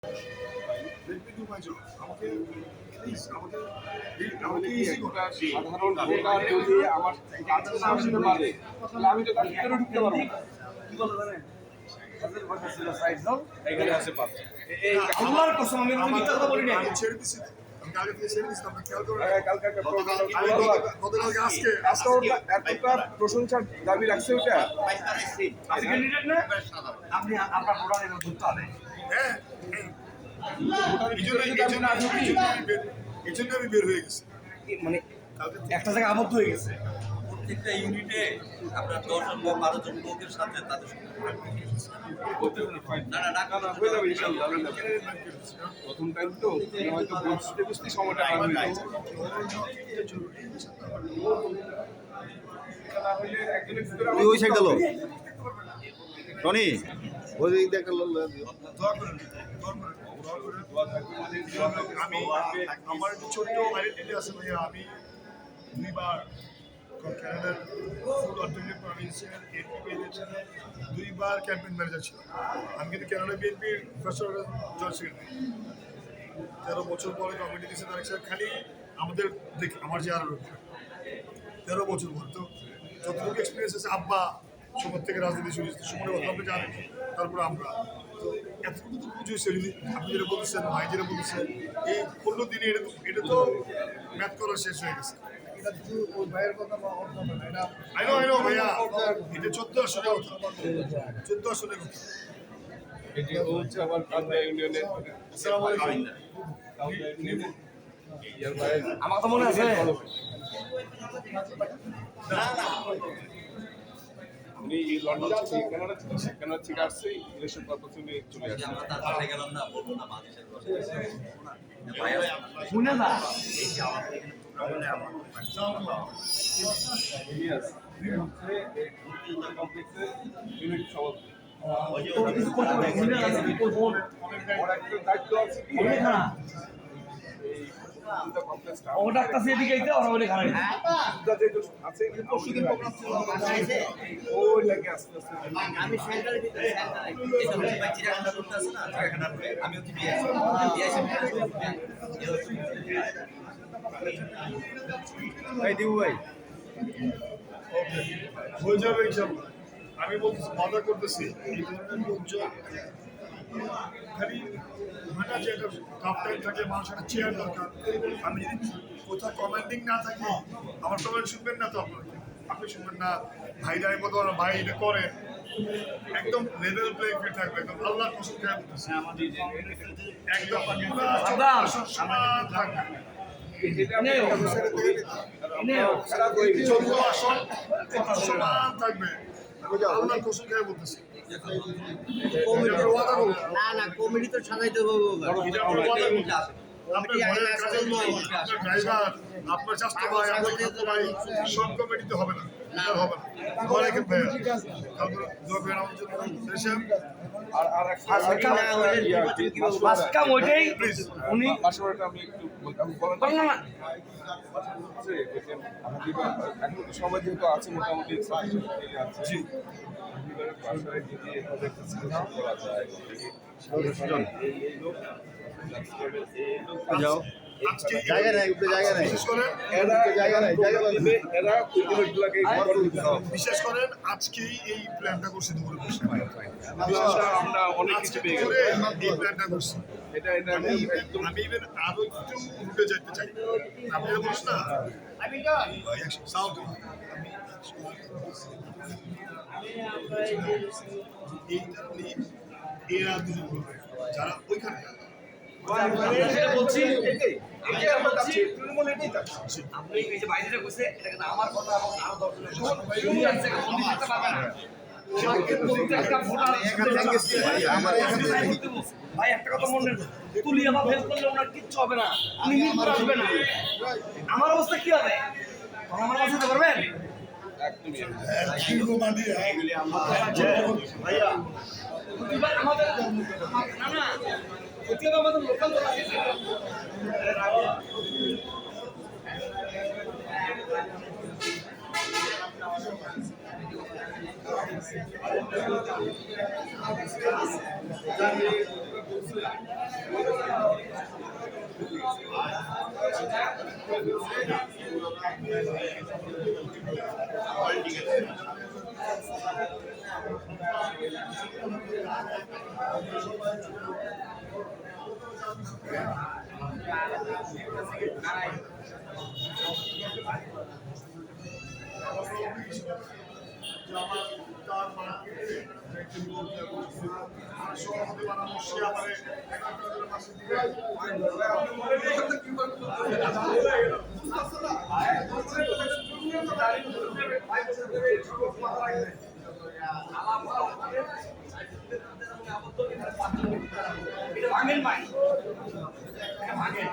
সাধারণ ভোটার যদি আমার কাছে না আসতে পারে তাহলে আমি তো তার ভিতরে ঢুকতে পারবো না। কি বলে জানেন? এখানে আছে পাঁচ। এই আল্লাহর কসম আমি মিথ্যা কথা বলি না। আমি ছেড়ে দিছি। আমি কালকে থেকে ছেড়ে দিছি, আপনি খেয়াল করেন। কালকে একটা গতকালকে আজকে একটা প্রশংসার দাবি রাখছে ওটা। আপনি ক্যান্ডিডেট না? আপনি আপনার ভোটার এর ধরতে হবে। হ্যাঁ। এই জন্য আমি বের হয়ে গেছি। মানে একটা জায়গায় আবদ্ধ হয়ে গেছে। প্রত্যেকটা ইউনিটে আপনার 10 জন বা 12 জন লোকের সাথে তাদের প্রথম টাইম তো হয়তো বুঝতে বুঝতে সময়টা পার হয়ে যায়। তুই ওই সাইড গেলো টনি ওই দিক দিয়ে একটা আমি আমার ছোট্ট আইডেন্টিটি আছে ভাইয়া। আমি দুইবার ক্যানাডার ফুড অথরিটি প্রভিন্সিয়াল এপিপি ইলেকশনে দুইবার ক্যাম্পেইন ম্যানেজার ছিলাম। আমি কিন্তু ক্যানাডা বিএনপির ফার্স্ট জয়েন্ট সেক্রেটারি। 13 বছর পরে কমিটি দিয়েছে তার খালি আমাদের আমার যে আরো 13 বছর পর তো যতটুকু এক্সপিরিয়েন্স আছে আব্বা সময় থেকে রাজনীতি শুরু হয়েছে সময় কথা আপনি জানেন। তারপরে আমরা তো এতটুকু তো পুজো সেদিন আপনি যেটা বলতেছেন ভাই যেটা বলতেছেন এই 15 দিনে এটা তো ম্যাথ করা শেষ হয়ে গেছে। I know ভাইয়া এটা 14 আসনে কথা 14 আসনে কথা। এটি হচ্ছে আমার কান্দা ইউনিয়নের আমার তো মনে আছে উনি লন্ডন থেকে কানাডা থেকে আসছে ইলেকশন পারপাসে উনি চলে আসছে। আমরা তার বাসায় গেলাম না, বলবো না বাংলাদেশের ভাই শুনে না এই যে আমাদের এখানে প্রোগ্রাম হলে আমরা কমপ্লেক্সে ইউনিট সভাপতি। দায়িত্ব আছে কি ওটা একটা সেদিকে আইতে ওরা বলে খারাপ আছে পরশুদিন প্রোগ্রাম ছিল ওই লাগে আস্তে আস্তে আমি সেন্টারের ভিতরে সেন্টারে ভাই চিড়িয়াখানা করতে আছে না চিড়িয়াখানা আমি হচ্ছে ভাই দিবু ভাই হয়ে যাবে ইনশাআল্লাহ। আমি বলতেছি মজা করতেছি এই ধরনের লোকজন খালি মানে যে একটা টপ টাইম থাকে মানুষের একটা চেয়ার দরকার। আমি যদি কোথাও কমেন্টিং না থাকি আমার কমেন্ট শুনবেন না তো আপনি শুনবেন না ভাইরা এই মতো ভাই এটা করে একদম লেভেল প্লেইং ফিল্ড থাকবে একদম আল্লাহর কসম খেয়ে বলতেছি একদম সমান থাকবে। সমান থাকবে আল্লাহর কসম খেয়ে বলতেছি। না কমিটি তো সাজাইতে হবে আপনার স্বাস্থ্য ভাই আপনার খাদ্য ভাই সব কমিটিতে হবে না হবে না ঘরে খেতে সবাই যেহেতু আছে মোটামুটি যাও জায়গা নাই জায়গা নাই জায়গা নাই বিশেষ করেন আজকেই এই প্ল্যানটা করছি দুপুরে আমরা অনেক কিছু পেয়ে গেছি এই প্ল্যানটা করছি এটা আমি ইভেন আরো একটু উঠে যেতে চাই আপনি বলছেন না আমি সাউথ এরা দুজন বলবে যারা ওইখানে বলছি আপনি এই যে বাইরে বসে এটা কিন্তু আমার কথা এবং আরো ভাই একটা কথা মনে তুলি আমার হেল্প করলে ওনার কিচ্ছু হবে না উনি নির্ভর আসবে না আমার অবস্থা কি হবে আমার বাঁচাতে পারবেন আমাদের লোকাল এটা ভাঙেন ভাই, এটা ভাঙেন।